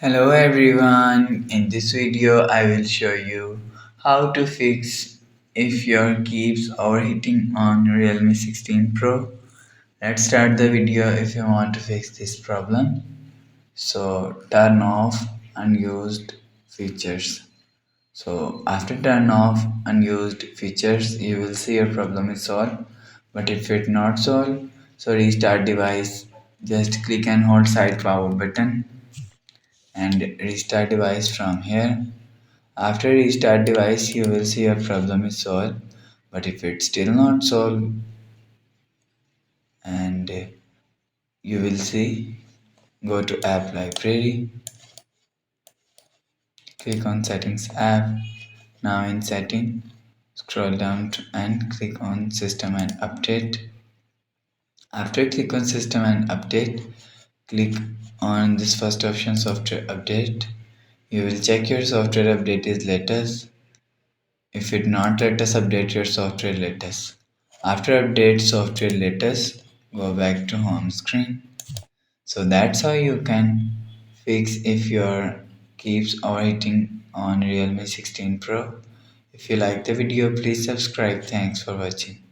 Hello everyone, in this video I will show you how to fix if your keeps overheating on Realme 16 Pro. Let's start the video if you want to fix this problem. So turn off unused features. So after turn off unused features you will see your problem is solved. But if it not solved, so restart device. Just click and hold side power button and restart device from here. After restart device, you will see your problem is solved. But if it's still not solved, and you will see, go to app library, click on settings app. Now in setting, scroll down and click on system and update. After click on system and update, click on this first option software update. You will check your software update is latest. If it not let us update your software latest. After update software latest, go back to home screen. So that's how you can fix if your keeps overheating on Realme 16 Pro. If you like the video, please subscribe. Thanks for watching.